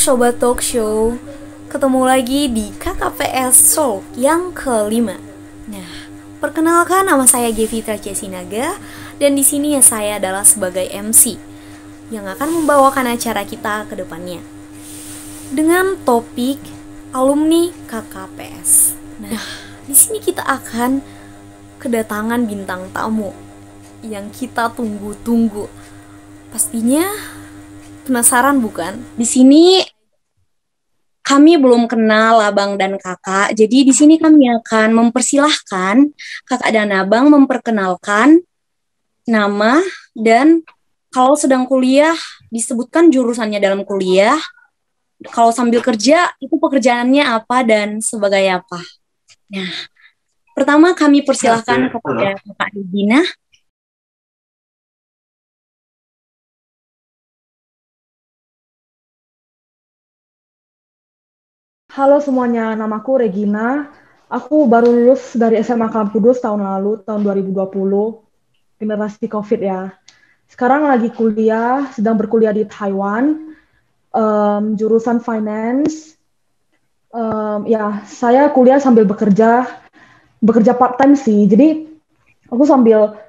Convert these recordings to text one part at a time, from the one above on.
Sobat Talk Show, ketemu lagi di KKPS Soul yang kelima. Nah, perkenalkan nama saya Gevitra Cesinaga dan di sini ya saya adalah sebagai MC yang akan membawakan acara kita ke depannya dengan topik alumni KKPS. Nah, di sini kita akan kedatangan bintang tamu yang kita tunggu-tunggu. Pastinya penasaran bukan? Di sini kami belum kenal abang dan kakak, jadi di sini kami akan mempersilahkan kakak dan abang memperkenalkan nama dan kalau sedang kuliah disebutkan jurusannya dalam kuliah, kalau sambil kerja itu pekerjaannya apa dan sebagai apa. Nah, pertama kami persilahkan kepada Kakak Regina. Halo semuanya, namaku Regina. Aku baru lulus dari SMA Kampus Kudus tahun lalu, tahun 2020, generasi COVID ya. Sekarang lagi kuliah, sedang berkuliah di Taiwan, jurusan finance. Ya, saya kuliah sambil bekerja part-time sih. Jadi, aku sambil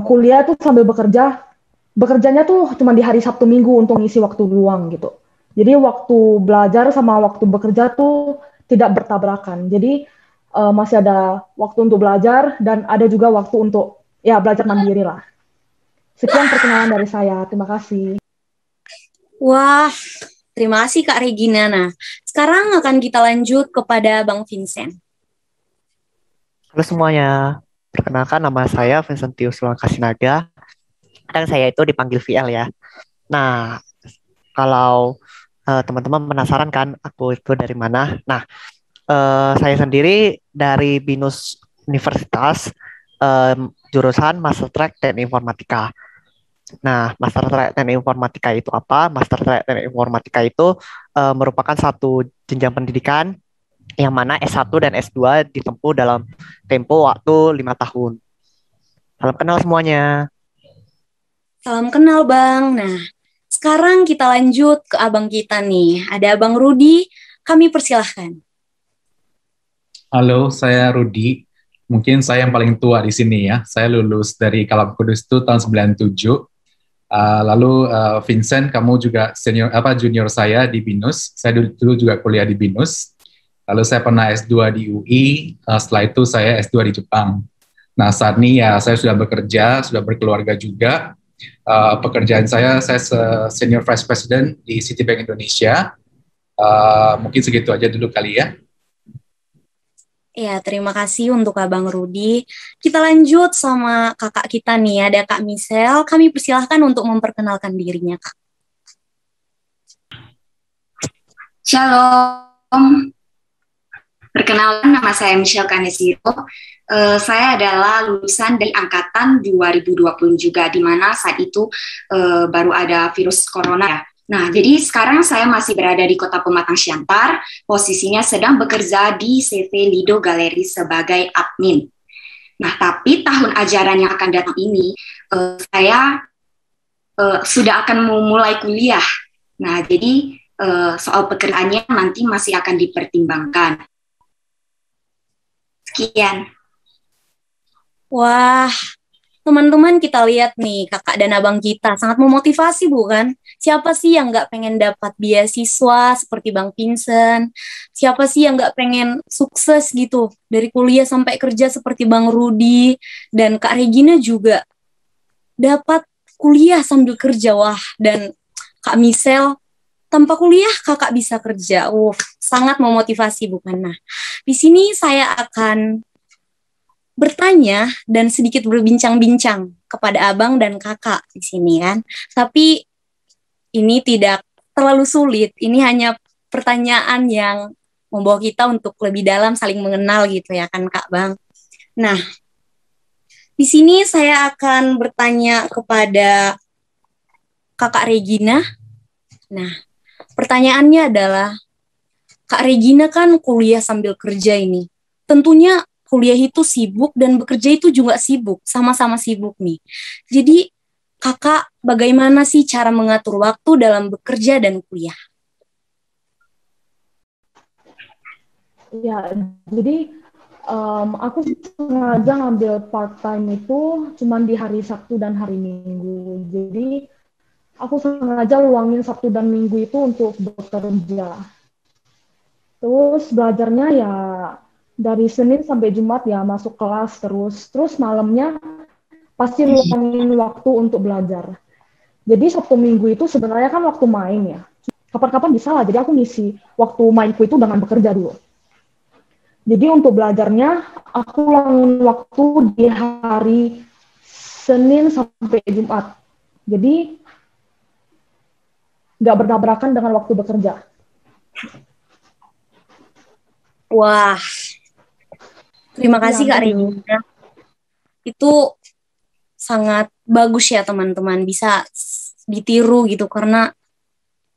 kuliah tuh sambil bekerjanya tuh cuma di hari Sabtu Minggu untuk ngisi waktu luang gitu. Jadi waktu belajar sama waktu bekerja tuh tidak bertabrakan. Jadi masih ada waktu untuk belajar dan ada juga waktu untuk ya belajar mandiri lah. Sekian perkenalan dari saya. Terima kasih. Wah, terima kasih Kak Regina. Nah, sekarang akan kita lanjut kepada Bang Vincent. Halo semuanya, perkenalkan nama saya Vincentius Kasinaga. Kadang saya itu dipanggil VL ya. Nah, kalau teman-teman penasaran kan aku itu dari mana? Nah, saya sendiri dari BINUS Universitas, jurusan Master Track Teknik Informatika. Nah, Master Track Teknik Informatika itu apa? Master Track Teknik Informatika itu merupakan satu jenjang pendidikan yang mana S1 dan S2 ditempuh dalam tempo waktu 5 tahun. Salam kenal semuanya. Salam kenal Bang. Nah, sekarang kita lanjut ke abang kita nih. Ada Abang Rudi, kami persilahkan. Halo, saya Rudi. Mungkin saya yang paling tua di sini ya. Saya lulus dari Kampus Kudus itu tahun 97. Lalu Vincent, kamu juga junior saya di BINUS. Saya dulu juga kuliah di BINUS. Lalu saya pernah S2 di UI. Setelah itu saya S2 di Jepang. Nah, saat ini ya saya sudah bekerja, sudah berkeluarga juga. Pekerjaan saya Senior Vice President di Citibank Indonesia. Mungkin segitu aja dulu kali ya. Ya, terima kasih untuk Abang Rudi. Kita lanjut sama kakak kita nih, ada Kak Michelle. Kami persilahkan untuk memperkenalkan dirinya, Kak. Shalom, perkenalkan nama saya Michelle Kanesiro. Saya adalah lulusan dari angkatan 2020 juga, di mana saat itu baru ada virus corona ya. Nah, jadi sekarang saya masih berada di Kota Pematang Siantar, posisinya sedang bekerja di CV Lido Galeri sebagai admin. Nah, tapi tahun ajaran yang akan datang ini, saya sudah akan memulai kuliah. Nah, jadi soal pekerjaannya nanti masih akan dipertimbangkan. Sekian. Wah, teman-teman kita lihat nih, kakak dan abang kita sangat memotivasi bukan? Siapa sih yang nggak pengen dapat beasiswa seperti Bang Vincent? Siapa sih yang nggak pengen sukses gitu dari kuliah sampai kerja seperti Bang Rudi dan Kak Regina juga dapat kuliah sambil kerja, wah. Dan Kak Michelle, tanpa kuliah kakak bisa kerja. Sangat memotivasi bukan? Nah, di sini saya akan bertanya dan sedikit berbincang-bincang kepada abang dan kakak di sini kan. Tapi ini tidak terlalu sulit. Ini hanya pertanyaan yang membawa kita untuk lebih dalam saling mengenal gitu ya kan Kak Bang. Nah, di sini saya akan bertanya kepada Kakak Regina. Nah, pertanyaannya adalah, Kak Regina kan kuliah sambil kerja ini. Tentunya kuliah itu sibuk dan bekerja itu juga sibuk, sama-sama sibuk nih. Jadi kakak bagaimana sih cara mengatur waktu dalam bekerja dan kuliah? Ya, jadi aku sengaja ngambil part-time itu cuman di hari Sabtu dan hari Minggu. Jadi aku sengaja luangin Sabtu dan Minggu itu untuk bekerja. Terus belajarnya ya dari Senin sampai Jumat ya masuk kelas terus malamnya pasti luangin waktu untuk belajar. Jadi Sabtu Minggu itu sebenarnya kan waktu main ya. Kapan-kapan bisa lah, jadi aku ngisi waktu mainku itu dengan bekerja dulu. Jadi untuk belajarnya, aku luangin waktu di hari Senin sampai Jumat. Jadi nggak bertabrakan dengan waktu bekerja. Wah, terima kasih Kak thank you. Regina. Itu sangat bagus ya teman-teman, bisa ditiru gitu karena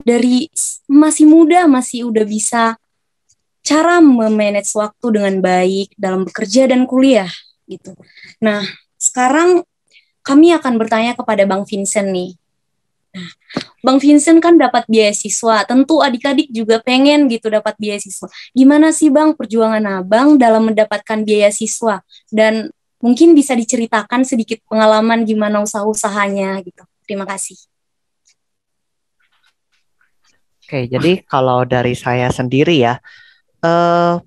dari masih muda masih udah bisa cara memanage waktu dengan baik dalam bekerja dan kuliah gitu. Nah, sekarang kami akan bertanya kepada Bang Vincent nih. Nah, Bang Vincent kan dapat beasiswa, tentu adik-adik juga pengen gitu dapat beasiswa. Gimana sih Bang perjuangan Abang dalam mendapatkan beasiswa? Dan mungkin bisa diceritakan sedikit pengalaman gimana usaha-usahanya gitu. Terima kasih. Oke, jadi kalau dari saya sendiri ya,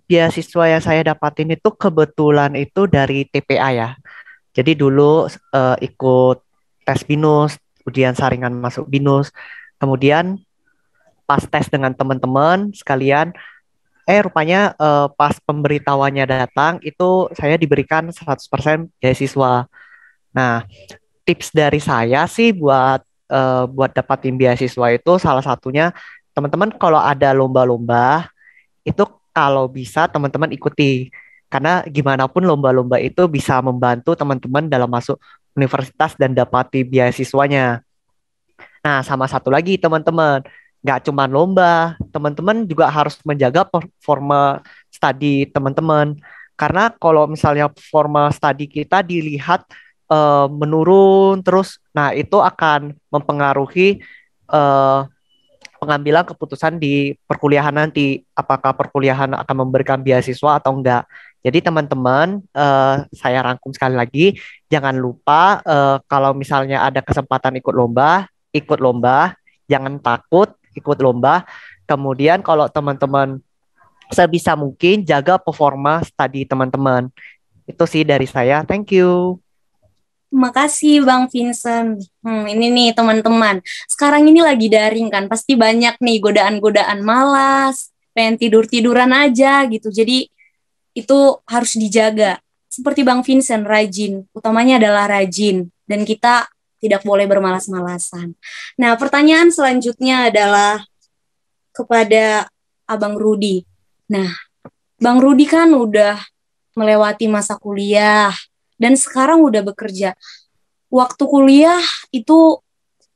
beasiswa yang saya dapatin itu kebetulan itu dari TPA ya. Jadi dulu ikut tes BINUS, kemudian saringan masuk BINUS, kemudian pas tes dengan teman-teman sekalian, rupanya pas pemberitahuannya datang itu saya diberikan 100% beasiswa. Nah, tips dari saya sih buat dapatin beasiswa itu salah satunya teman-teman kalau ada lomba-lomba itu kalau bisa teman-teman ikuti. Karena gimana pun lomba-lomba itu bisa membantu teman-teman dalam masuk universitas dan dapati beasiswanya. Nah, sama satu lagi teman-teman, nggak cuma lomba, teman-teman juga harus menjaga performa studi teman-teman. Karena kalau misalnya performa studi kita dilihat menurun terus, nah itu akan mempengaruhi eh, pengambilan keputusan di perkuliahan nanti, apakah perkuliahan akan memberikan beasiswa atau enggak. Jadi teman-teman, saya rangkum sekali lagi, jangan lupa kalau misalnya ada kesempatan ikut lomba, jangan takut ikut lomba. Kemudian kalau teman-teman sebisa mungkin jaga performa studi teman-teman. Itu sih dari saya. Thank you. Terima kasih Bang Vincent. Ini nih teman-teman. Sekarang ini lagi daring kan, pasti banyak nih godaan-godaan malas, pengen tidur-tiduran aja gitu. Jadi itu harus dijaga. Seperti Bang Vincent, rajin. Utamanya adalah rajin. Dan kita tidak boleh bermalas-malasan. Nah, pertanyaan selanjutnya adalah kepada Abang Rudi. Nah, Bang Rudi kan udah melewati masa kuliah, dan sekarang udah bekerja. Waktu kuliah itu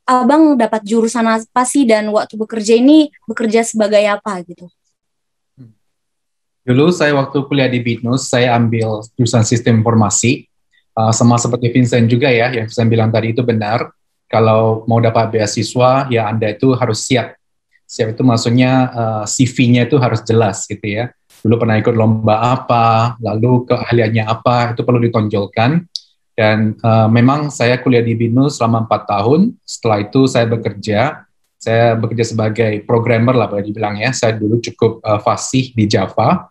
Abang dapat jurusan apa sih, dan waktu bekerja ini bekerja sebagai apa gitu? Dulu saya waktu kuliah di BINUS, saya ambil jurusan sistem informasi. Sama seperti Vincent juga ya, yang Vincent bilang tadi itu benar. Kalau mau dapat beasiswa, ya Anda itu harus siap. Siap itu maksudnya CV-nya itu harus jelas gitu ya. Dulu pernah ikut lomba apa, lalu keahliannya apa, itu perlu ditonjolkan. Dan memang saya kuliah di BINUS selama 4 tahun. Setelah itu saya bekerja sebagai programmer lah boleh dibilang ya. Saya dulu cukup fasih di Java.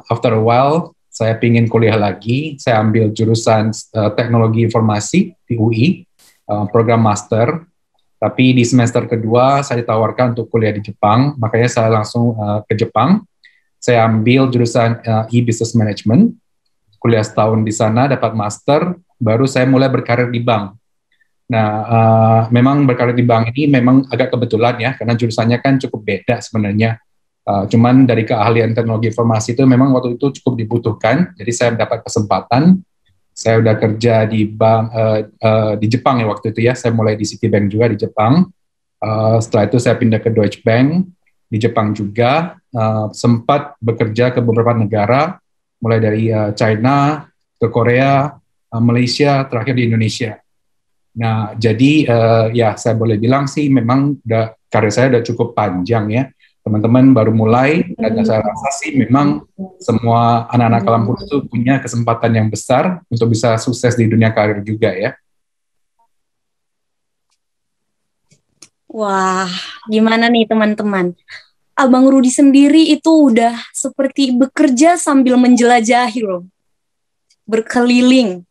After a while, saya pingin kuliah lagi. Saya ambil jurusan teknologi informasi di UI, program master. Tapi di semester kedua, saya ditawarkan untuk kuliah di Jepang. Makanya saya langsung ke Jepang. Saya ambil jurusan e-business management, kuliah setahun di sana, dapat master, baru saya mulai berkarir di bank. Nah, memang berkarir di bank ini memang agak kebetulan ya, karena jurusannya kan cukup beda sebenarnya. Cuman dari keahlian teknologi informasi itu memang waktu itu cukup dibutuhkan, jadi saya mendapat kesempatan. Saya udah kerja di bank di Jepang ya waktu itu ya, saya mulai di Citibank juga di Jepang. Setelah itu saya pindah ke Deutsche Bank di Jepang juga, sempat bekerja ke beberapa negara, mulai dari China, ke Korea, Malaysia, terakhir di Indonesia. Nah, jadi ya saya boleh bilang sih memang karir saya udah cukup panjang ya. teman-teman baru mulai, dan saya rasa sih memang semua anak-anak Kalam Kudus itu punya kesempatan yang besar untuk bisa sukses di dunia karir juga ya. Wah, gimana nih teman-teman? Abang Rudi sendiri itu udah seperti bekerja sambil menjelajahi loh. Berkeliling.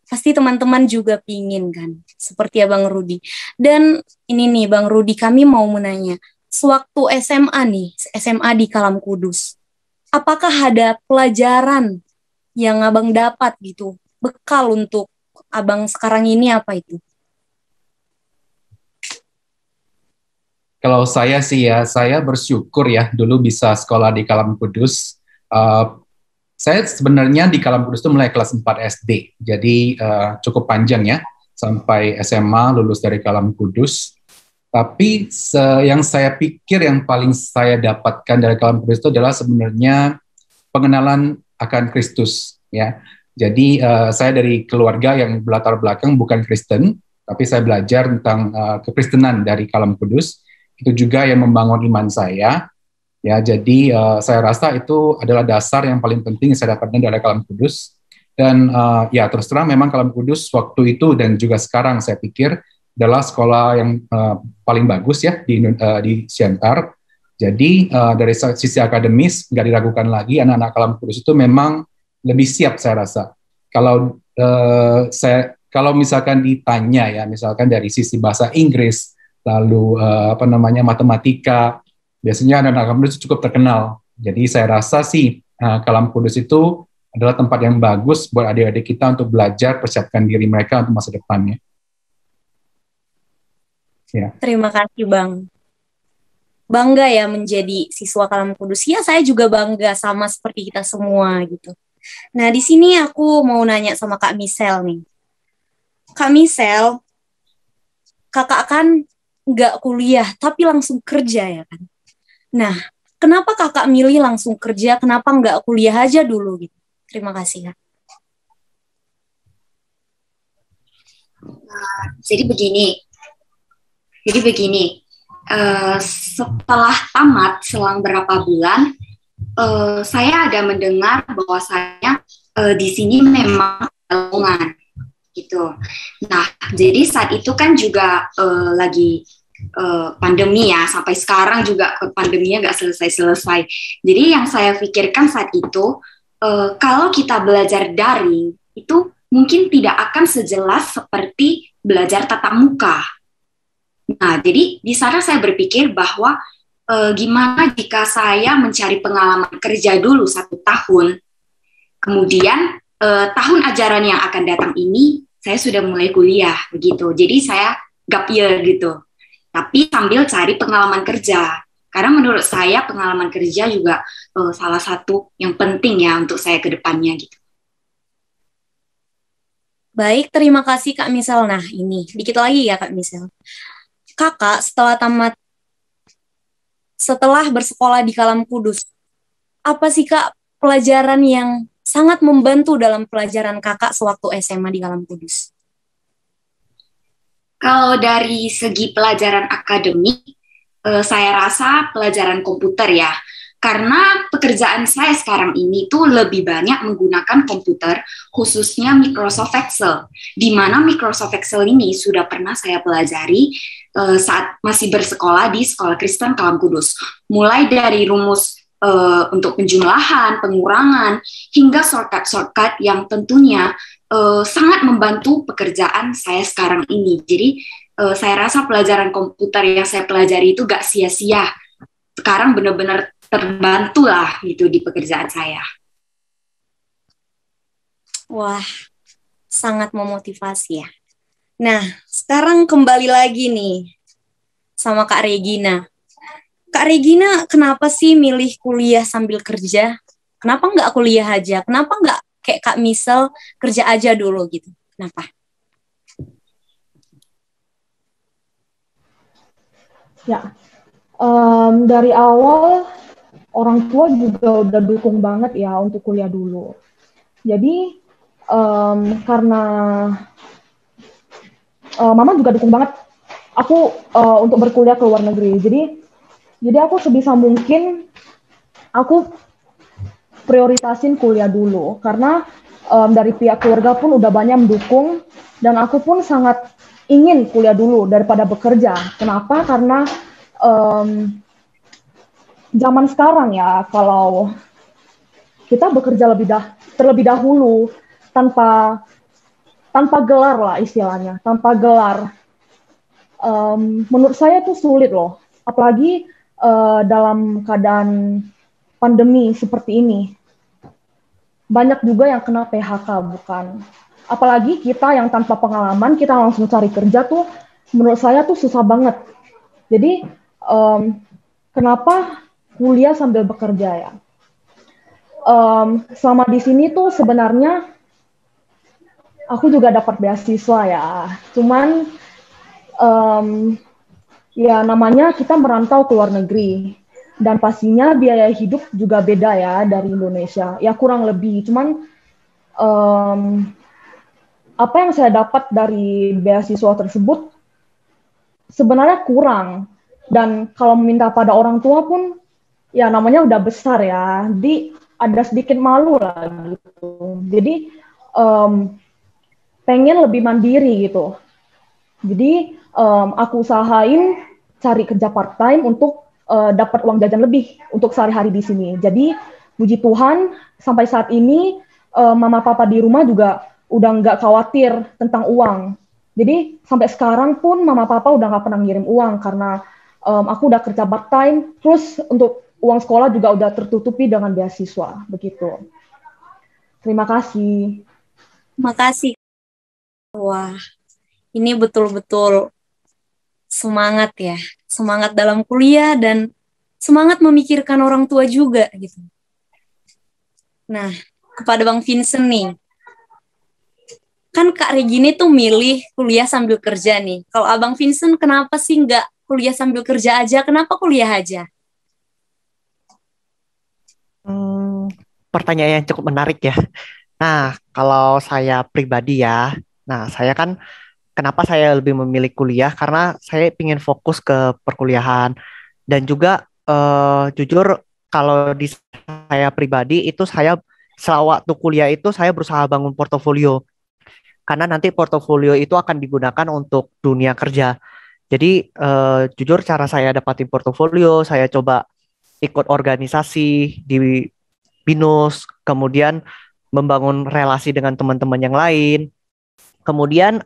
Pasti teman-teman juga pingin kan, seperti Abang Rudi. Dan ini nih Bang Rudi, kami mau menanya, sewaktu SMA nih, SMA di Kalam Kudus, apakah ada pelajaran yang Abang dapat gitu, bekal untuk Abang sekarang ini apa itu? Kalau saya sih ya, saya bersyukur ya dulu bisa sekolah di Kalam Kudus. Saya sebenarnya di Kalam Kudus itu mulai kelas 4 SD, jadi cukup panjang ya, sampai SMA lulus dari Kalam Kudus. Tapi yang saya pikir yang paling saya dapatkan dari Kalam Kudus itu adalah sebenarnya pengenalan akan Kristus ya. Jadi saya dari keluarga yang berlatar belakang bukan Kristen, tapi saya belajar tentang kekristenan dari Kalam Kudus. Itu juga yang membangun iman saya. Ya, jadi saya rasa itu adalah dasar yang paling penting yang saya dapatkan dari Kalam Kudus. Dan ya terus terang memang Kalam Kudus waktu itu dan juga sekarang saya pikir adalah sekolah yang paling bagus ya di Siantar. Jadi dari sisi akademis nggak diragukan lagi, anak-anak Kalam Kudus itu memang lebih siap saya rasa. Kalau misalkan ditanya ya, misalkan dari sisi bahasa Inggris, lalu matematika, biasanya anak-anak Kalam Kudus cukup terkenal. Jadi saya rasa sih Kalam Kudus itu adalah tempat yang bagus buat adik-adik kita untuk belajar, persiapkan diri mereka untuk masa depannya. Ya. Terima kasih Bang. Bangga ya menjadi siswa Kalam Kudus. Ya saya juga bangga sama seperti kita semua gitu. Nah di sini aku mau nanya sama Kak Michelle nih. Kak Michelle, kakak kan nggak kuliah, tapi langsung kerja ya kan. Nah, kenapa kakak milih langsung kerja, kenapa nggak kuliah aja dulu gitu? Terima kasih, Kak. Jadi begini, setelah tamat selang berapa bulan, saya ada mendengar bahwasanya di sini memang lowongan gitu. Nah, jadi saat itu kan juga lagi pandemi ya, sampai sekarang juga pandeminya nggak selesai-selesai. Jadi yang saya pikirkan saat itu, kalau kita belajar daring, itu mungkin tidak akan sejelas seperti belajar tatap muka. Nah, jadi di sana saya berpikir bahwa gimana jika saya mencari pengalaman kerja dulu 1 tahun, kemudian tahun ajaran yang akan datang ini, saya sudah mulai kuliah, begitu. Jadi saya gap year gitu. Tapi sambil cari pengalaman kerja. Karena menurut saya pengalaman kerja juga salah satu yang penting ya untuk saya ke depannya gitu. Baik, terima kasih Kak Michelle. Nah ini, dikit lagi ya Kak Michelle. Kakak setelah bersekolah di Kalam Kudus, apa sih Kak pelajaran yang sangat membantu dalam pelajaran kakak sewaktu SMA di Kalam Kudus? Kalau dari segi pelajaran akademik, saya rasa pelajaran komputer ya. Karena pekerjaan saya sekarang ini tuh lebih banyak menggunakan komputer, khususnya Microsoft Excel. Di mana Microsoft Excel ini sudah pernah saya pelajari saat masih bersekolah di Sekolah Kristen Kalam Kudus. Mulai dari rumus untuk penjumlahan, pengurangan, hingga shortcut-shortcut yang tentunya sangat membantu pekerjaan saya sekarang ini. Jadi saya rasa pelajaran komputer yang saya pelajari itu gak sia-sia. Sekarang benar-benar terbantu lah gitu di pekerjaan saya. Wah, sangat memotivasi ya. Nah, sekarang kembali lagi nih sama Kak Regina. Kak Regina, kenapa sih milih kuliah sambil kerja? Kenapa nggak kuliah aja? Kenapa nggak kayak Kak Michelle kerja aja dulu gitu? Kenapa? Ya, dari awal orang tua juga udah dukung banget ya untuk kuliah dulu. Jadi karena mama juga dukung banget aku untuk berkuliah ke luar negeri. Jadi Jadi aku sebisa mungkin aku prioritasin kuliah dulu karena dari pihak keluarga pun udah banyak mendukung dan aku pun sangat ingin kuliah dulu daripada bekerja. Kenapa? Karena zaman sekarang ya, kalau kita bekerja terlebih dahulu tanpa gelar lah istilahnya, tanpa gelar. Menurut saya itu sulit loh, apalagi dalam keadaan pandemi seperti ini. Banyak juga yang kena PHK, bukan? Apalagi kita yang tanpa pengalaman, kita langsung cari kerja tuh, menurut saya tuh susah banget. Jadi, kenapa kuliah sambil bekerja ya? Selama di sini tuh sebenarnya aku juga dapat beasiswa ya. Cuman ya namanya kita merantau ke luar negeri. Dan pastinya biaya hidup juga beda ya dari Indonesia. Ya kurang lebih. Cuman apa yang saya dapat dari beasiswa tersebut sebenarnya kurang. Dan kalau meminta pada orang tua pun ya namanya udah besar ya. Jadi ada sedikit malu lah gitu. Jadi pengen lebih mandiri gitu. Jadi aku usahain cari kerja part time untuk dapat uang jajan lebih untuk sehari-hari di sini. Jadi puji Tuhan sampai saat ini mama papa di rumah juga udah nggak khawatir tentang uang. Jadi sampai sekarang pun mama papa udah nggak pernah ngirim uang karena aku udah kerja part time. Terus untuk uang sekolah juga udah tertutupi dengan beasiswa begitu. Terima kasih. Makasih. Wah, ini betul-betul semangat ya. Semangat dalam kuliah dan semangat memikirkan orang tua juga gitu. Nah, kepada Bang Vincent nih. Kan Kak Regine tuh milih kuliah sambil kerja nih. Kalau Abang Vincent kenapa sih nggak kuliah sambil kerja aja? Kenapa kuliah aja? Pertanyaan yang cukup menarik ya. Nah, kalau saya pribadi ya, nah saya kan kenapa saya lebih memilih kuliah karena saya ingin fokus ke perkuliahan dan juga jujur kalau di saya pribadi itu saya selama waktu kuliah itu saya berusaha bangun portofolio karena nanti portofolio itu akan digunakan untuk dunia kerja. Jadi jujur cara saya dapatin portofolio, saya coba ikut organisasi di BINUS, kemudian membangun relasi dengan teman-teman yang lain. Kemudian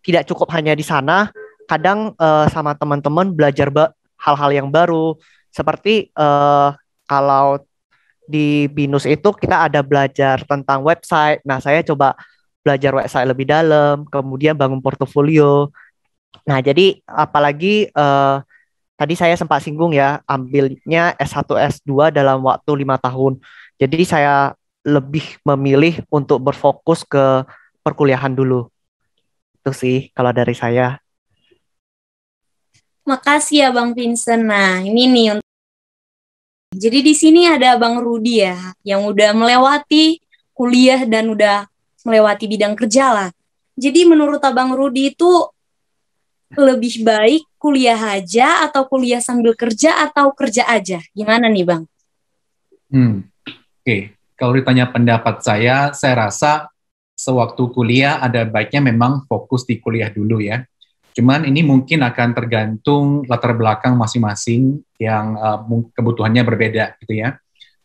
tidak cukup hanya di sana, kadang sama teman-teman belajar hal-hal yang baru. Seperti kalau di BINUS itu kita ada belajar tentang website. Nah, saya coba belajar website lebih dalam, kemudian bangun portofolio. Nah, jadi apalagi tadi saya sempat singgung ya, ambilnya S1, S2 dalam waktu 5 tahun. Jadi saya lebih memilih untuk berfokus ke perkuliahan dulu. Itu sih kalau dari saya. Makasih ya Bang Vincent. Nah, ini nih. Jadi di sini ada Bang Rudi ya, yang udah melewati kuliah dan udah melewati bidang kerja lah. Jadi menurut Abang Rudi itu lebih baik kuliah aja atau kuliah sambil kerja atau kerja aja? Gimana nih Bang? Oke. Kalau ditanya pendapat saya rasa sewaktu kuliah ada baiknya memang fokus di kuliah dulu ya. Cuman ini mungkin akan tergantung latar belakang masing-masing yang kebutuhannya berbeda gitu ya.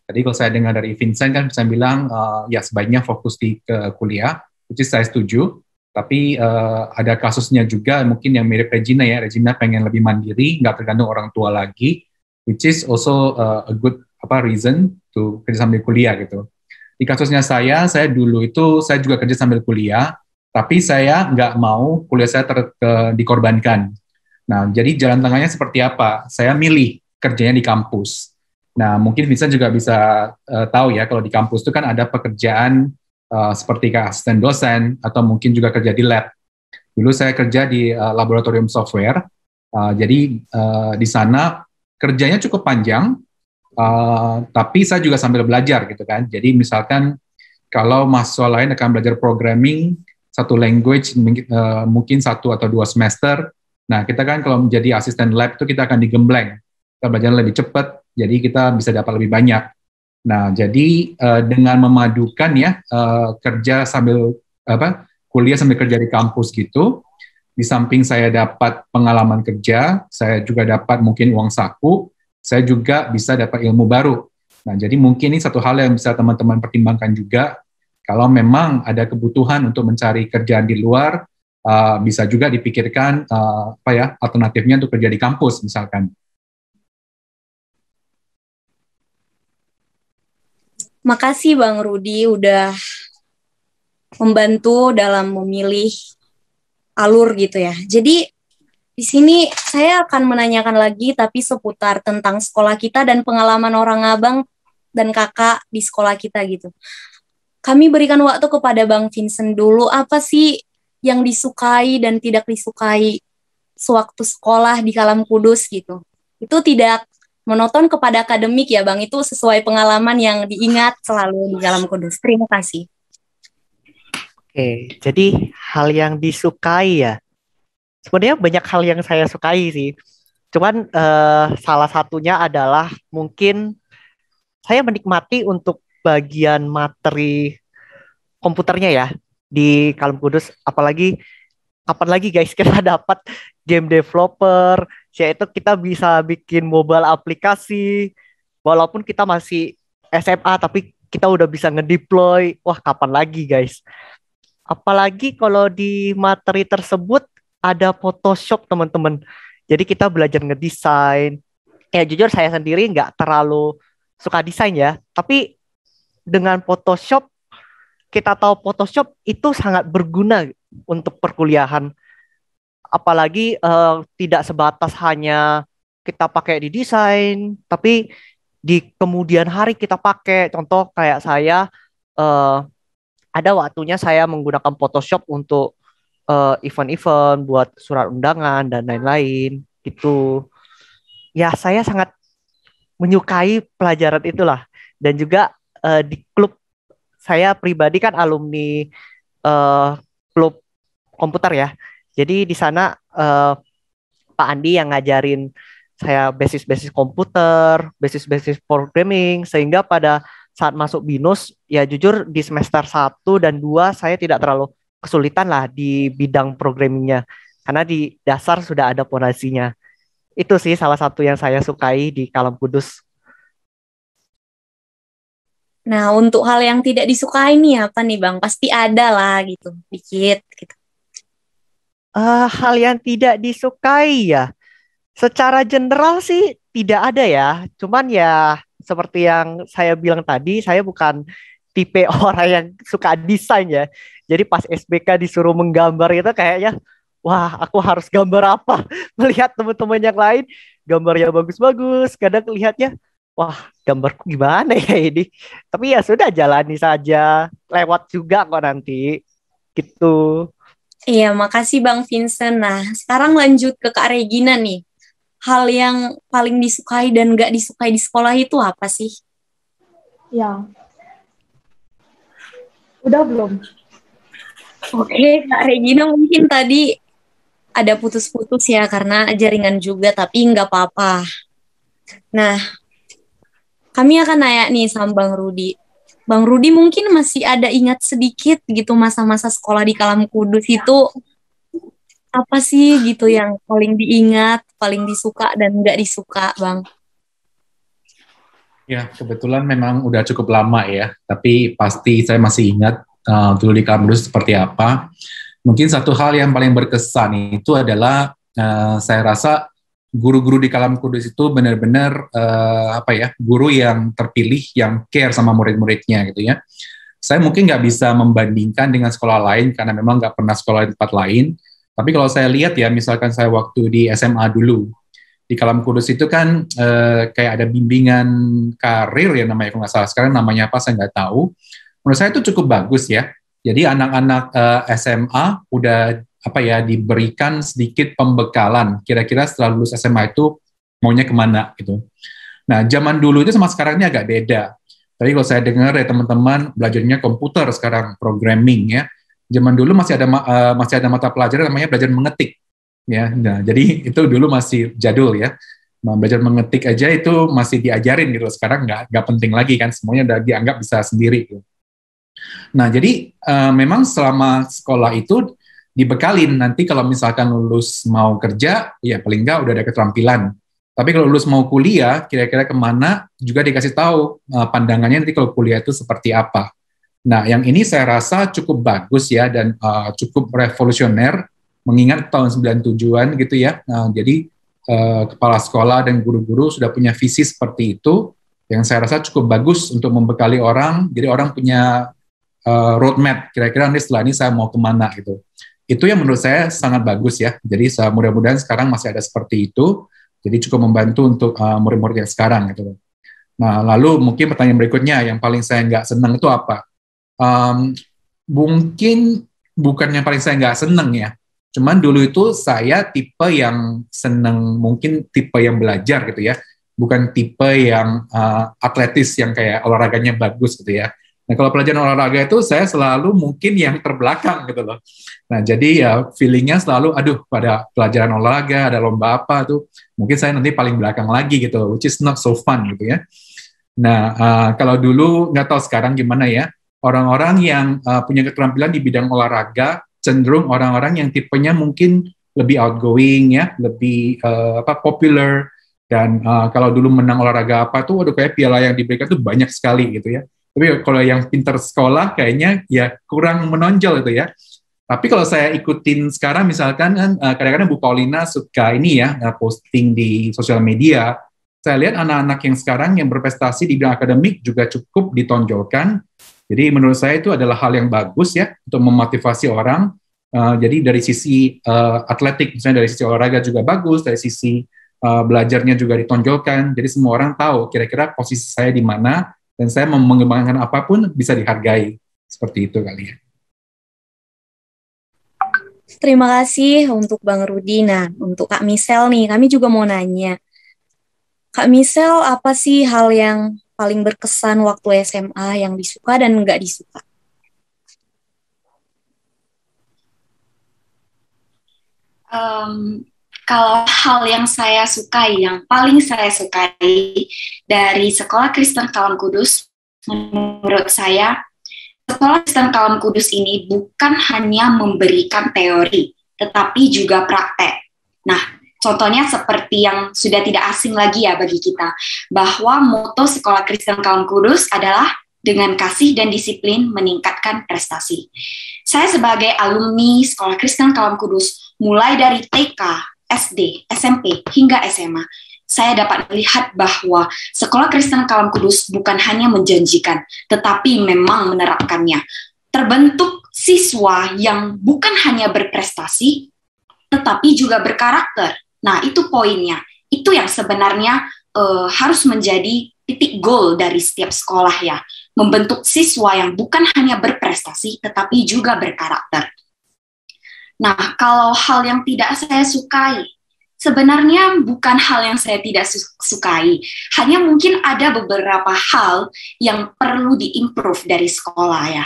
Tadi kalau saya dengar dari Vincent kan bisa bilang ya sebaiknya fokus di kuliah, which is saya setuju. Tapi ada kasusnya juga mungkin yang mirip Regina ya. Regina pengen lebih mandiri, nggak tergantung orang tua lagi, which is also a good reason to kerja sambil kuliah gitu. Di kasusnya saya dulu itu saya juga kerja sambil kuliah, tapi saya nggak mau kuliah saya dikorbankan. Nah, jadi jalan tengahnya seperti apa? Saya milih kerjanya di kampus. Nah, mungkin Vincent juga bisa tahu ya, kalau di kampus itu kan ada pekerjaan seperti asisten dosen, atau mungkin juga kerja di lab. Dulu saya kerja di laboratorium software, jadi di sana kerjanya cukup panjang, tapi saya juga sambil belajar gitu kan. Jadi misalkan kalau mahasiswa lain akan belajar programming satu language mungkin 1 atau 2 semester. Nah, kita kan kalau menjadi asisten lab itu kita akan digembleng. kita belajar lebih cepat, jadi kita bisa dapat lebih banyak. Nah, jadi dengan memadukan ya kerja sambil kuliah sambil kerja di kampus gitu, di samping saya dapat pengalaman kerja, saya juga dapat mungkin uang saku, saya juga bisa dapat ilmu baru. Nah, jadi mungkin ini satu hal yang bisa teman-teman pertimbangkan juga. Kalau memang ada kebutuhan untuk mencari kerjaan di luar, bisa juga dipikirkan alternatifnya untuk kerja di kampus misalkan. Makasih Bang Rudi udah membantu dalam memilih alur gitu ya. Jadi di sini saya akan menanyakan lagi tapi seputar tentang sekolah kita dan pengalaman orang abang dan kakak di sekolah kita gitu. Kami berikan waktu kepada Bang Vincent dulu, apa sih yang disukai dan tidak disukai sewaktu sekolah di Kalam Kudus gitu. Itu tidak monoton kepada akademik ya Bang, itu sesuai pengalaman yang diingat selalu di Kalam Kudus. Terima kasih. Oke, jadi hal yang disukai ya. Sebenarnya banyak hal yang saya sukai sih. Cuman salah satunya adalah mungkin saya menikmati untuk bagian materi komputernya ya di Kalam Kudus. Apalagi guys, kita dapat game developer, yaitu kita bisa bikin mobile aplikasi, walaupun kita masih SMA, tapi kita udah bisa ngedeploy. Wah, kapan lagi guys? Apalagi kalau di materi tersebut ada Photoshop teman-teman. Jadi kita belajar ngedesain. Ya jujur saya sendiri nggak terlalu suka desain ya, tapi dengan Photoshop, kita tahu Photoshop itu sangat berguna untuk perkuliahan. Apalagi tidak sebatas hanya kita pakai di desain, tapi di kemudian hari kita pakai. Contoh kayak saya, ada waktunya saya menggunakan Photoshop untuk event-event, buat surat undangan, dan lain-lain. Gitu. Ya, saya sangat menyukai pelajaran itulah. Dan juga di klub, saya pribadi kan alumni klub komputer ya. Jadi di sana Pak Andi yang ngajarin saya basis-basis komputer, basis-basis programming, sehingga pada saat masuk BINUS, ya jujur di semester 1 dan 2 saya tidak terlalu kesulitan lah di bidang programmingnya, karena di dasar sudah ada fondasinya. Itu sih salah satu yang saya sukai di Kalam Kudus. Nah, untuk hal yang tidak disukai nih apa nih Bang? Pasti ada lah gitu, dikit gitu. Hal yang tidak disukai ya, secara general sih tidak ada ya. Cuman ya seperti yang saya bilang tadi, saya bukan tipe orang yang suka desain ya. Jadi pas SBK disuruh menggambar itu kayaknya, wah aku harus gambar apa? Melihat teman-teman yang lain gambarnya bagus-bagus, kadang lihatnya, wah gambarku gimana ya ini. Tapi ya sudah, jalani saja, lewat juga kok nanti. Gitu. Iya, makasih Bang Vincent. Nah, sekarang lanjut ke Kak Regina nih. Hal yang paling disukai dan gak disukai di sekolah itu apa sih? Ya. Udah belum? Oke, Kak Regina mungkin tadi ada putus-putus ya karena jaringan juga, tapi nggak apa-apa. Nah, kami akan nanya nih sama Bang Rudi. Bang Rudi mungkin masih ada ingat sedikit gitu masa-masa sekolah di Kalam Kudus itu apa sih gitu yang paling diingat, paling disuka dan nggak disuka, Bang? Ya, kebetulan memang udah cukup lama ya, tapi pasti saya masih ingat dulu di Kalam Kudus seperti apa. Mungkin satu hal yang paling berkesan itu adalah saya rasa guru-guru di Kalam Kudus itu benar-benar guru yang terpilih, yang care sama murid-muridnya gitu ya. Saya mungkin nggak bisa membandingkan dengan sekolah lain karena memang nggak pernah sekolah di tempat lain. Tapi kalau saya lihat ya, misalkan saya waktu di SMA dulu, di Kalam Kudus itu kan kayak ada bimbingan karir ya namanya, kalau nggak salah. Sekarang namanya apa saya nggak tahu. Menurut saya itu cukup bagus ya. Jadi anak-anak SMA udah diberikan sedikit pembekalan. Kira-kira setelah lulus SMA itu maunya kemana gitu. Nah, zaman dulu itu sama sekarang ini agak beda. Tadi kalau saya dengar ya teman-teman belajarnya komputer sekarang, programming ya. Zaman dulu masih ada mata pelajaran namanya belajar mengetik. Ya, nah, jadi itu dulu masih jadul ya. Belajar mengetik aja itu masih diajarin gitu. Sekarang nggak penting lagi kan, semuanya udah dianggap bisa sendiri gitu. Nah, jadi memang selama sekolah itu dibekalin, nanti kalau misalkan lulus mau kerja, ya paling nggak udah ada keterampilan. Tapi kalau lulus mau kuliah, kira-kira kemana, juga dikasih tahu pandangannya nanti kalau kuliah itu seperti apa. Nah, yang ini saya rasa cukup bagus ya, dan cukup revolusioner, mengingat tahun 97-an gitu ya. Nah, jadi kepala sekolah dan guru-guru sudah punya visi seperti itu, yang saya rasa cukup bagus untuk membekali orang, jadi orang punya roadmap, kira-kira nanti setelah ini saya mau kemana gitu. Itu yang menurut saya sangat bagus ya. Jadi mudah-mudahan sekarang masih ada seperti itu, jadi cukup membantu untuk murid-murid yang sekarang gitu. Nah, lalu mungkin pertanyaan berikutnya, yang paling saya nggak senang itu apa? Mungkin bukan yang paling saya nggak senang ya, cuman dulu itu saya tipe yang senang, mungkin tipe yang belajar gitu ya, bukan tipe yang atletis yang kayak olahraganya bagus gitu ya. Nah, kalau pelajaran olahraga itu saya selalu mungkin yang terbelakang gitu loh. Nah, jadi ya feelingnya selalu, aduh, pada pelajaran olahraga, ada lomba apa tuh, mungkin saya nanti paling belakang lagi gitu, which is not so fun gitu ya. Nah, kalau dulu, nggak tahu sekarang gimana ya, orang-orang yang punya keterampilan di bidang olahraga, cenderung orang-orang yang tipenya mungkin lebih outgoing ya, lebih popular, dan kalau dulu menang olahraga apa tuh, waduh, kayak piala yang diberikan tuh banyak sekali gitu ya. Tapi kalau yang pinter sekolah kayaknya ya kurang menonjol itu ya. Tapi kalau saya ikutin sekarang misalkan kan kadang-kadang Bu Paulina suka ini ya, posting di sosial media. Saya lihat anak-anak yang sekarang yang berprestasi di bidang akademik juga cukup ditonjolkan. Jadi menurut saya itu adalah hal yang bagus ya untuk memotivasi orang. Jadi dari sisi atletik, misalnya dari sisi olahraga juga bagus, dari sisi belajarnya juga ditonjolkan. Jadi semua orang tahu kira-kira posisi saya di mana, dan saya mau mengembangkan apapun bisa dihargai. Seperti itu kali ya. Terima kasih untuk Bang Rudi. Nah, untuk Kak Misel nih, kami juga mau nanya. Kak Misel, apa sih hal yang paling berkesan waktu SMA yang disuka dan nggak disuka? Kalau hal yang saya sukai, yang paling saya sukai dari Sekolah Kristen Kalam Kudus, menurut saya, Sekolah Kristen Kalam Kudus ini bukan hanya memberikan teori, tetapi juga praktek. Nah, contohnya seperti yang sudah tidak asing lagi ya bagi kita, bahwa moto Sekolah Kristen Kalam Kudus adalah dengan kasih dan disiplin meningkatkan prestasi. Saya sebagai alumni Sekolah Kristen Kalam Kudus, mulai dari TK, SD, SMP, hingga SMA, saya dapat melihat bahwa Sekolah Kristen Kalam Kudus bukan hanya menjanjikan, tetapi memang menerapkannya. Terbentuk siswa yang bukan hanya berprestasi, tetapi juga berkarakter. Nah, itu poinnya. Itu yang sebenarnya harus menjadi titik goal dari setiap sekolah ya. Membentuk siswa yang bukan hanya berprestasi, tetapi juga berkarakter. Nah, kalau hal yang tidak saya sukai, sebenarnya bukan hal yang saya tidak sukai. Hanya mungkin ada beberapa hal yang perlu diimprove dari sekolah ya.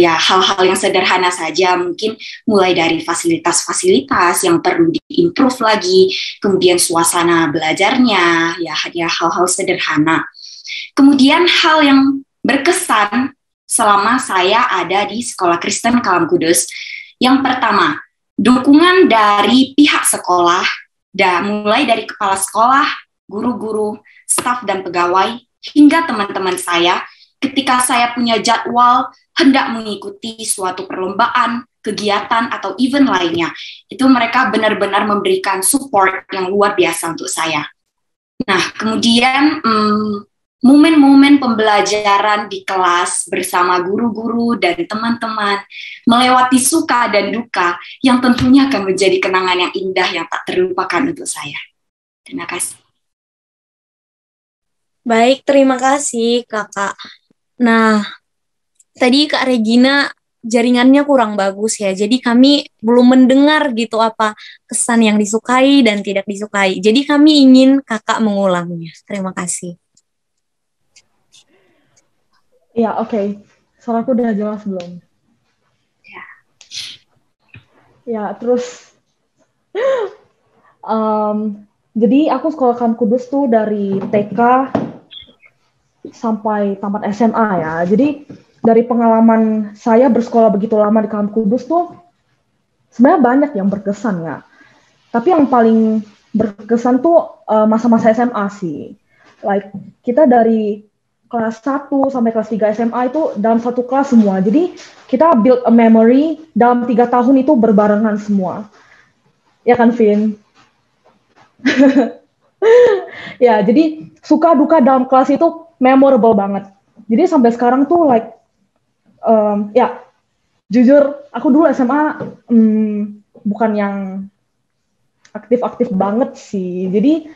Ya, hal-hal yang sederhana saja, mungkin mulai dari fasilitas-fasilitas yang perlu diimprove lagi, kemudian suasana belajarnya, ya hanya hal-hal sederhana. Kemudian hal yang berkesan selama saya ada di Sekolah Kristen Kalam Kudus, yang pertama, dukungan dari pihak sekolah, mulai dari kepala sekolah, guru-guru, staf dan pegawai, hingga teman-teman saya, ketika saya punya jadwal hendak mengikuti suatu perlombaan, kegiatan, atau event lainnya, itu mereka benar-benar memberikan support yang luar biasa untuk saya. Nah, kemudian momen-momen pembelajaran di kelas bersama guru-guru dan teman-teman, melewati suka dan duka yang tentunya akan menjadi kenangan yang indah yang tak terlupakan untuk saya. Terima kasih. Baik, terima kasih Kakak. Nah, tadi Kak Regina jaringannya kurang bagus ya, jadi kami belum mendengar gitu apa kesan yang disukai dan tidak disukai. Jadi kami ingin Kakak mengulangnya. Terima kasih. Ya, oke. Suaraku udah jelas belum? Ya, terus Jadi aku sekolah Kalam Kudus tuh dari TK sampai tamat SMA ya. Jadi dari pengalaman saya bersekolah begitu lama di Kalam Kudus tuh sebenarnya banyak yang berkesan ya. Tapi yang paling berkesan tuh masa-masa SMA sih. Like kita dari kelas 1 sampai kelas 3 SMA itu dalam satu kelas semua. Jadi kita build a memory dalam 3 tahun itu berbarengan semua. Ya kan, Vin? Ya, jadi suka duka dalam kelas itu memorable banget. Jadi sampai sekarang tuh like ya jujur aku dulu SMA bukan yang aktif-aktif banget sih. Jadi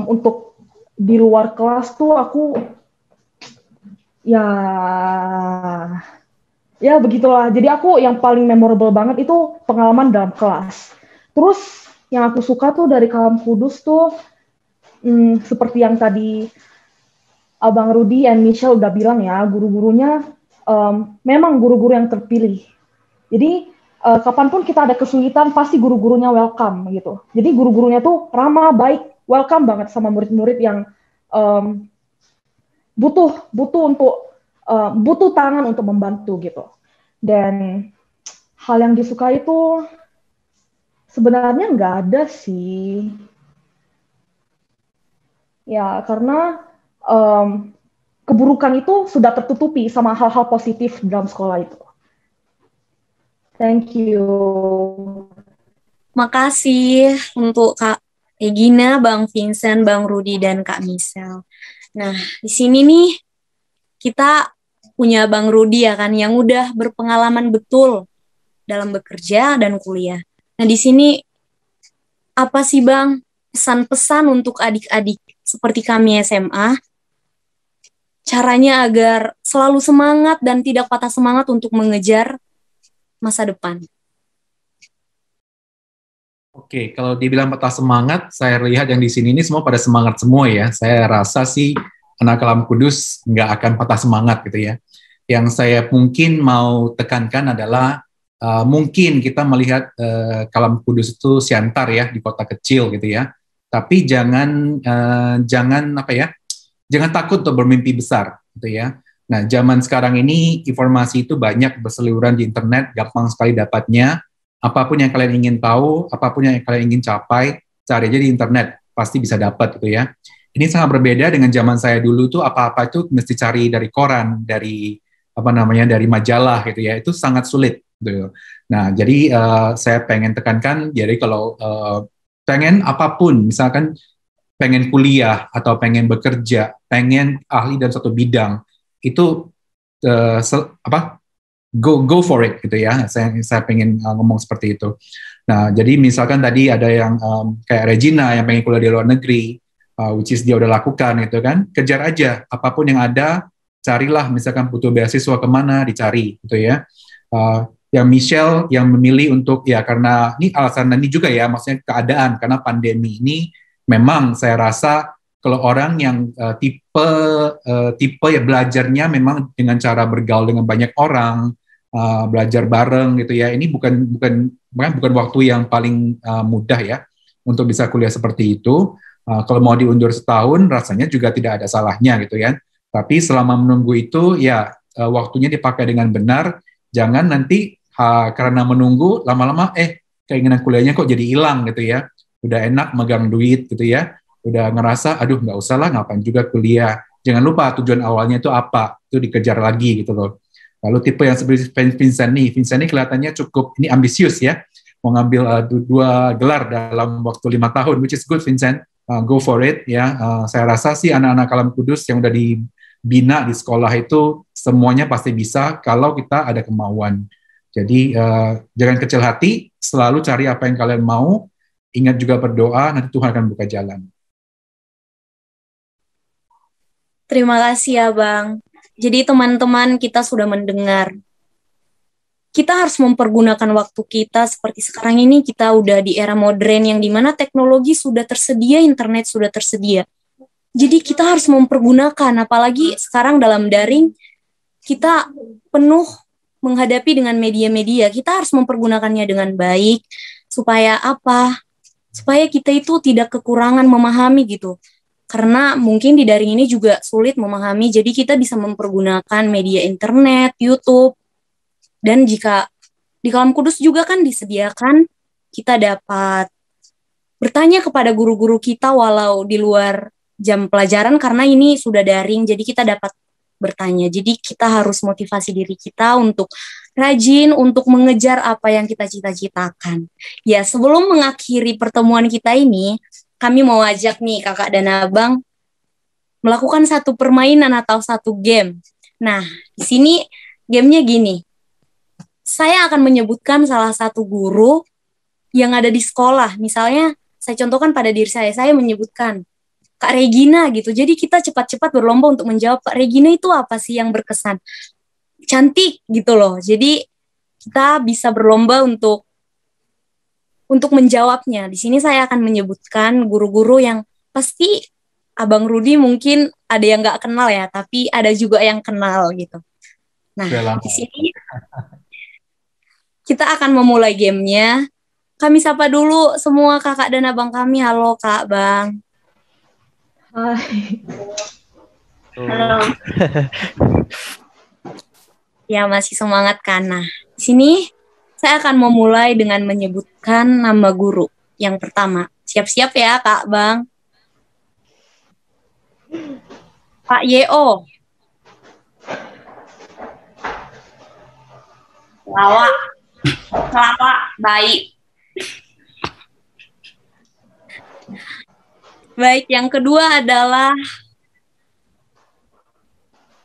untuk di luar kelas tuh aku ya begitulah. Jadi aku yang paling memorable banget itu pengalaman dalam kelas. Terus yang aku suka tuh dari Kalam Kudus tuh seperti yang tadi Abang Rudy dan Michelle udah bilang ya, guru-gurunya memang guru-guru yang terpilih. Jadi kapanpun kita ada kesulitan pasti guru-gurunya welcome gitu. Jadi guru-gurunya tuh ramah, baik, welcome banget sama murid-murid yang butuh tangan untuk membantu gitu. Dan hal yang disukai itu sebenarnya nggak ada sih. Ya karena keburukan itu sudah tertutupi sama hal-hal positif dalam sekolah itu. Thank you. Makasih untuk Kak Regina, Bang Vincent, Bang Rudy, dan Kak Michelle. Nah, di sini nih kita punya Bang Rudy ya kan, yang udah berpengalaman betul dalam bekerja dan kuliah. Nah, di sini apa sih Bang pesan-pesan untuk adik-adik seperti kami SMA, caranya agar selalu semangat dan tidak patah semangat untuk mengejar masa depan? Oke, kalau dibilang patah semangat, saya lihat yang di sini ini semua pada semangat semua ya. Saya rasa sih anak Kalam Kudus nggak akan patah semangat gitu ya. Yang saya mungkin mau tekankan adalah mungkin kita melihat Kalam Kudus itu siantar ya di kota kecil gitu ya. Tapi jangan jangan takut untuk bermimpi besar gitu ya. Nah, zaman sekarang ini informasi itu banyak berseliweran di internet, gampang sekali dapatnya. Apapun yang kalian ingin tahu, apapun yang kalian ingin capai, cari aja di internet, pasti bisa dapat gitu ya. Ini sangat berbeda dengan zaman saya dulu tuh apa-apa itu mesti cari dari koran, dari dari majalah gitu ya. Itu sangat sulit gitu. Nah, jadi saya pengen tekankan, jadi kalau pengen apapun, misalkan pengen kuliah atau pengen bekerja, pengen ahli dalam satu bidang, itu go for it gitu ya. Saya pengen ngomong seperti itu. Nah, jadi misalkan tadi ada yang kayak Regina yang pengen kuliah di luar negeri, which is dia udah lakukan gitu kan, kejar aja apapun yang ada, carilah misalkan butuh beasiswa kemana, dicari gitu ya. Yang Michelle yang memilih untuk ya karena ini alasan ini juga ya, maksudnya keadaan karena pandemi ini memang saya rasa kalau orang yang tipe ya belajarnya memang dengan cara bergaul dengan banyak orang, belajar bareng gitu ya. Ini bukan waktu yang paling mudah ya untuk bisa kuliah seperti itu. Kalau mau diundur setahun, rasanya juga tidak ada salahnya gitu ya. Tapi selama menunggu itu ya waktunya dipakai dengan benar. Jangan nanti karena menunggu lama-lama keinginan kuliahnya kok jadi hilang gitu ya. Udah enak megang duit gitu ya. Udah ngerasa aduh nggak usah lah ngapain juga kuliah. Jangan lupa tujuan awalnya itu apa, itu dikejar lagi gitu loh. Lalu tipe yang seperti Vincent ini kelihatannya cukup ini ambisius ya, mau ngambil 2 gelar dalam waktu 5 tahun, which is good Vincent, go for it ya. Saya rasa sih anak-anak Kalam Kudus yang udah dibina di sekolah itu semuanya pasti bisa kalau kita ada kemauan. Jadi jangan kecil hati, selalu cari apa yang kalian mau, ingat juga berdoa, nanti Tuhan akan buka jalan. Terima kasih ya Bang. Jadi teman-teman kita sudah mendengar. Kita harus mempergunakan waktu kita seperti sekarang ini kita udah di era modern yang dimana teknologi sudah tersedia, internet sudah tersedia. Jadi kita harus mempergunakan, apalagi sekarang dalam daring kita penuh menghadapi dengan media-media. Kita harus mempergunakannya dengan baik supaya apa? supaya kita itu tidak kekurangan memahami gitu. Karena mungkin di daring ini juga sulit memahami, jadi kita bisa mempergunakan media internet, YouTube, dan jika di Kalam Kudus juga kan disediakan, kita dapat bertanya kepada guru-guru kita walau di luar jam pelajaran, karena ini sudah daring, jadi kita dapat bertanya. Jadi kita harus motivasi diri kita untuk rajin, untuk mengejar apa yang kita cita-citakan. Ya, sebelum mengakhiri pertemuan kita ini, kami mau ajak nih kakak dan abang melakukan satu permainan atau satu game. Nah, di sini gamenya gini. Saya akan menyebutkan salah satu guru yang ada di sekolah. Misalnya, saya contohkan pada diri saya menyebutkan Kak Regina gitu. Jadi kita cepat-cepat berlomba untuk menjawab, Kak Regina itu apa sih yang berkesan? Cantik gitu loh. Jadi kita bisa berlomba untuk menjawabnya. Di sini saya akan menyebutkan guru-guru yang pasti Abang Rudi mungkin ada yang nggak kenal ya, tapi ada juga yang kenal gitu. Nah, di sini kita akan memulai gamenya. Kami sapa dulu semua kakak dan abang kami. Halo Kak, Bang. Hai. Halo. Ya, masih semangat kan? Nah, di sini saya akan memulai dengan menyebutkan nama guru. Yang pertama, siap-siap ya Kak, Bang. Pak Yeo. Lawak. Kelapa. Baik. Baik, yang kedua adalah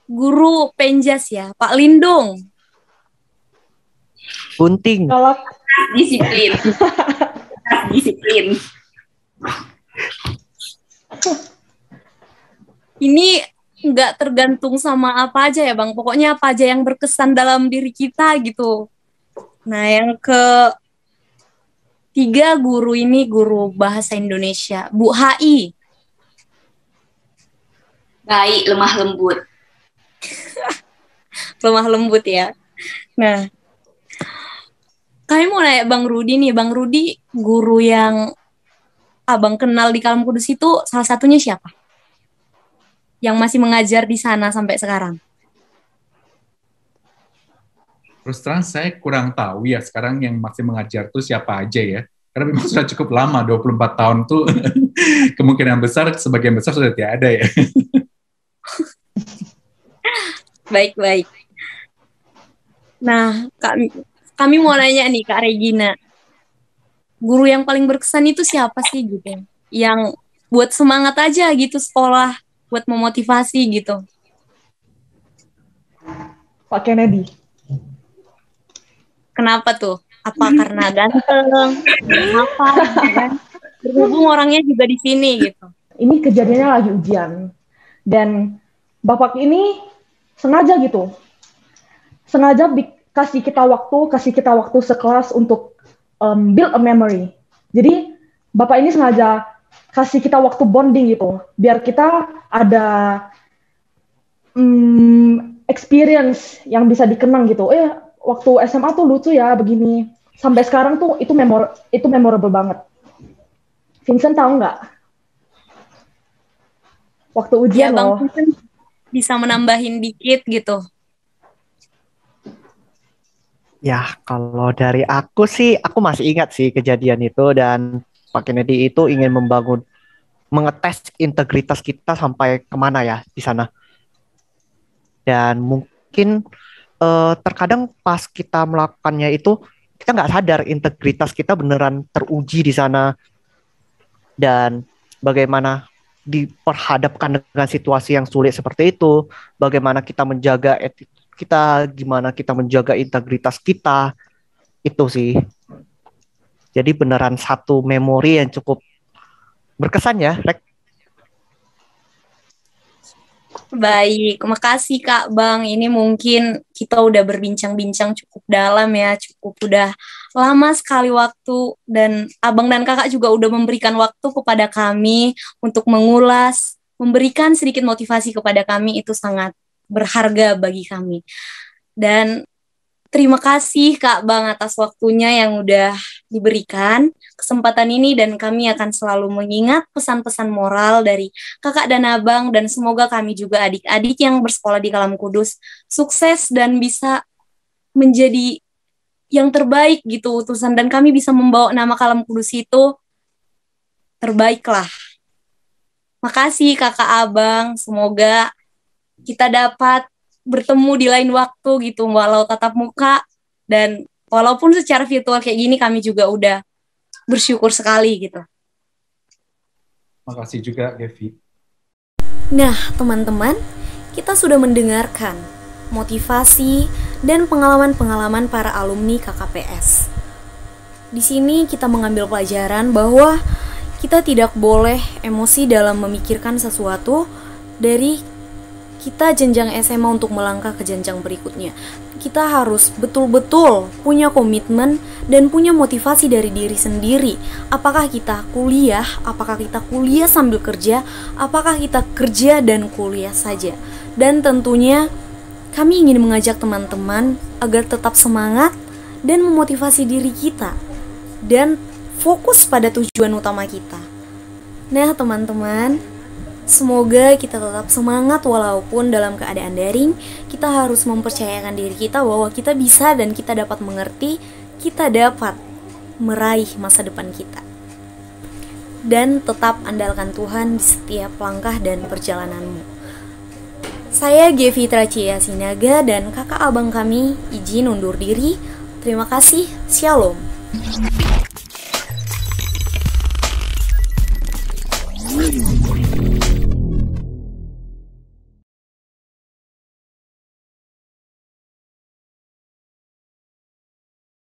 guru penjas ya, Pak Lindung. Bunting. Galak. Disiplin. Disiplin. Ini nggak tergantung sama apa aja ya Bang, pokoknya apa aja yang berkesan dalam diri kita gitu. Nah, yang ketiga guru ini guru bahasa Indonesia, Bu HI. Baik, lemah lembut. Lemah lembut ya. Nah, kami mau nanya Bang Rudi nih, Bang Rudi guru yang Abang kenal di Kalam Kudus itu salah satunya siapa? Yang masih mengajar di sana sampai sekarang? Terus terang saya kurang tahu ya sekarang yang masih mengajar tuh siapa aja ya. Karena memang sudah cukup lama, 24 tahun tuh kemungkinan besar, sebagian besar sudah tidak ada ya. Baik. Nah, kami mau nanya nih Kak Regina. Guru yang paling berkesan itu siapa sih gitu? Yang buat semangat aja gitu sekolah, buat memotivasi gitu. Pak Kennedy. Kenapa tuh? Apa karena ganteng? Kenapa? Kan? Berhubung orangnya juga di sini gitu. Ini kejadiannya lagi ujian. Dan Bapak ini sengaja gitu. Sengaja kasih kita waktu sekelas untuk build a memory. Jadi Bapak ini sengaja kasih kita waktu bonding gitu, biar kita ada experience yang bisa dikenang gitu. Waktu SMA tuh lucu ya begini. Sampai sekarang tuh itu memorable banget. Vincent tahu nggak? Waktu ujian ya, Bang loh. Vincent bisa menambahin dikit gitu. Ya, kalau dari aku sih, aku masih ingat sih kejadian itu, dan Pak Kennedy itu ingin mengetes integritas kita sampai kemana ya di sana. Dan mungkin terkadang pas kita melakukannya itu, kita nggak sadar integritas kita beneran teruji di sana. Dan bagaimana diperhadapkan dengan situasi yang sulit seperti itu, bagaimana kita menjaga etik kita, gimana kita menjaga integritas kita, itu sih. Jadi beneran satu memori yang cukup berkesan ya, Rek. Baik, makasih Kak Bang. Ini mungkin kita udah berbincang-bincang cukup dalam ya, cukup udah lama sekali waktu, dan Abang dan Kakak juga udah memberikan waktu kepada kami untuk mengulas, memberikan sedikit motivasi kepada kami, itu sangat berharga bagi kami. Dan Terima kasih Kak Bang atas waktunya yang udah diberikan kesempatan ini, dan kami akan selalu mengingat pesan-pesan moral dari Kakak dan Abang, dan semoga kami juga adik-adik yang bersekolah di Kalam Kudus sukses dan bisa menjadi yang terbaik gitu utusan, dan kami bisa membawa nama Kalam Kudus itu terbaik lah. Makasih Kakak Abang, semoga kita dapat bertemu di lain waktu gitu, walau tatap muka, dan walaupun secara virtual kayak gini kami juga udah bersyukur sekali gitu. Makasih juga Gevi. Nah teman-teman, kita sudah mendengarkan motivasi dan pengalaman-pengalaman para alumni KKPS. Di sini kita mengambil pelajaran bahwa kita tidak boleh emosi dalam memikirkan sesuatu dari kita jenjang SMA untuk melangkah ke jenjang berikutnya. Kita harus betul-betul punya komitmen dan punya motivasi dari diri sendiri. Apakah kita kuliah, apakah kita kuliah sambil kerja, apakah kita kerja dan kuliah saja. Dan tentunya kami ingin mengajak teman-teman agar tetap semangat dan memotivasi diri kita dan fokus pada tujuan utama kita. Nah teman-teman, semoga kita tetap semangat walaupun dalam keadaan daring. Kita harus mempercayakan diri kita bahwa kita bisa dan kita dapat mengerti, kita dapat meraih masa depan kita. Dan tetap andalkan Tuhan di setiap langkah dan perjalananmu. Saya Gevi Tracia Sinaga dan kakak abang kami izin undur diri. Terima kasih, Shalom.